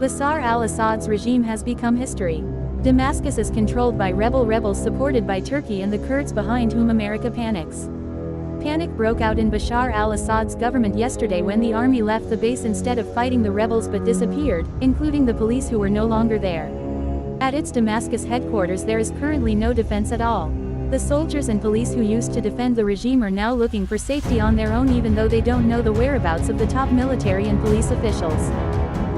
Bashar al-Assad's regime has become history. Damascus is controlled by rebels supported by Turkey and the Kurds, behind whom America panics. Panic broke out in Bashar al-Assad's government yesterday when the army left the base instead of fighting the rebels but disappeared, including the police who were no longer there. At its Damascus headquarters there is currently no defense at all. The soldiers and police who used to defend the regime are now looking for safety on their own, even though they don't know the whereabouts of the top military and police officials.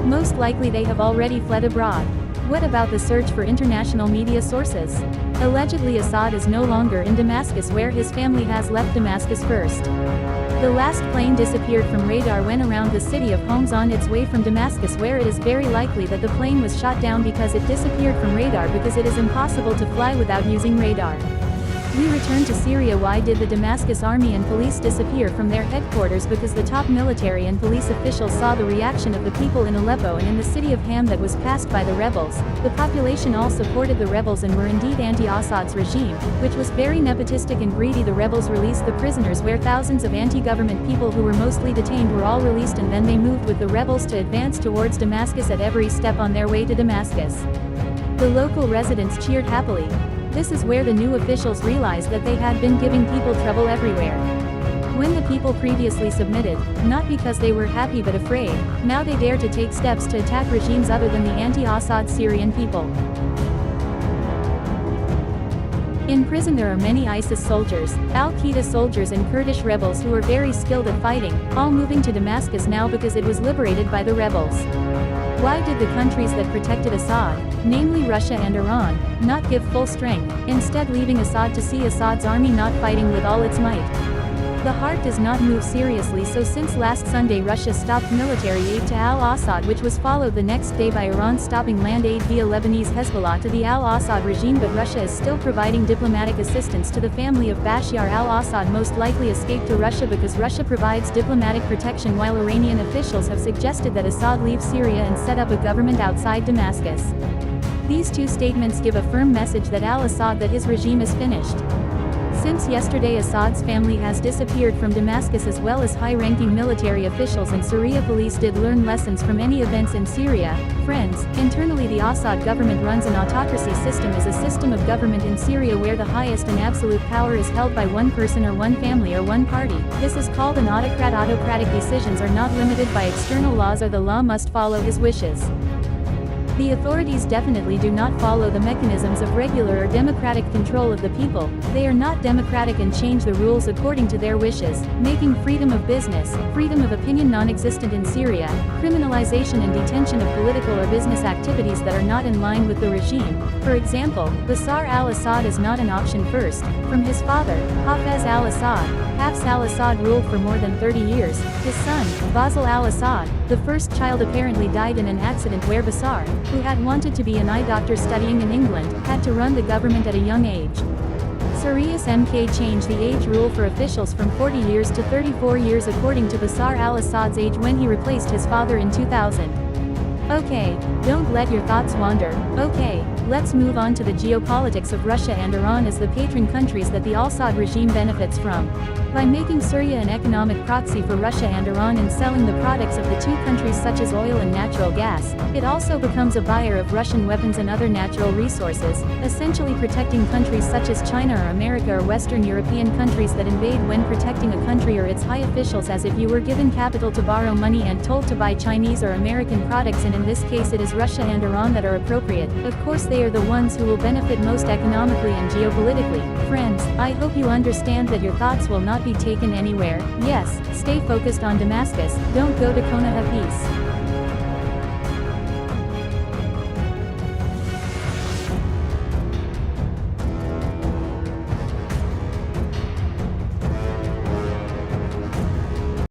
Most likely they have already fled abroad. What about the search for international media sources? Allegedly Assad is no longer in Damascus, where his family has left Damascus first. The last plane disappeared from radar when around the city of Homs on its way from Damascus, where it is very likely that the plane was shot down because it disappeared from radar, because it is impossible to fly without using radar. We return to Syria. Why did the Damascus army and police disappear from their headquarters? Because the top military and police officials saw the reaction of the people in Aleppo and in the city of Ham that was passed by the rebels. The population all supported the rebels and were indeed anti-Assad's regime, which was very nepotistic and greedy. The rebels released the prisoners, where thousands of anti-government people who were mostly detained were all released, and then they moved with the rebels to advance towards Damascus at every step on their way to Damascus. The local residents cheered happily. This is where the new officials realized that they had been giving people trouble everywhere. When the people previously submitted, not because they were happy but afraid, now they dare to take steps to attack regimes other than the anti-Assad Syrian people. In prison there are many ISIS soldiers, Al-Qaeda soldiers and Kurdish rebels who are very skilled at fighting, all moving to Damascus now because it was liberated by the rebels. Why did the countries that protected Assad, namely Russia and Iran, not give full strength, instead leaving Assad to see Assad's army not fighting with all its might? The heart does not move seriously. So since last Sunday Russia stopped military aid to al-Assad, which was followed the next day by Iran stopping land aid via Lebanese Hezbollah to the al-Assad regime, but Russia is still providing diplomatic assistance to the family of Bashar al-Assad, most likely escaped to Russia because Russia provides diplomatic protection, while Iranian officials have suggested that Assad leave Syria and set up a government outside Damascus. These two statements give a firm message that al-Assad, that his regime is finished. Since yesterday Assad's family has disappeared from Damascus, as well as high-ranking military officials, and Syria police did learn lessons from any events in Syria. Friends, internally the Assad government runs an autocracy system, is a system of government in Syria where the highest and absolute power is held by one person or one family or one party. This is called an autocrat. Autocratic decisions are not limited by external laws, or the law must follow his wishes. The authorities definitely do not follow the mechanisms of regular or democratic control of the people. They are not democratic and change the rules according to their wishes, making freedom of business, freedom of opinion non-existent in Syria, criminalization and detention of political or business activities that are not in line with the regime. For example, Bashar al-Assad is not an option. First, from his father, Hafez al-Assad ruled for more than 30 years. His son, Basil al-Assad, the first child, apparently died in an accident where Bashar, who had wanted to be an eye doctor studying in England, had to run the government at a young age. Syria's MK changed the age rule for officials from 40 years to 34 years according to Bashar al-Assad's age when he replaced his father in 2000. Okay, don't let your thoughts wander. Okay, let's move on to the geopolitics of Russia and Iran as the patron countries that the al-Assad regime benefits from. By making Syria an economic proxy for Russia and Iran and selling the products of the two countries such as oil and natural gas, it also becomes a buyer of Russian weapons and other natural resources, essentially protecting countries such as China or America or Western European countries that invade when protecting a country or its high officials, as if you were given capital to borrow money and told to buy Chinese or American products, and in this case it is Russia and Iran that are appropriate. Of course they are the ones who will benefit most economically and geopolitically. Friends, I hope you understand that your thoughts will not be taken anywhere. Yes, stay focused on Damascus, don't go to Kona. Peace.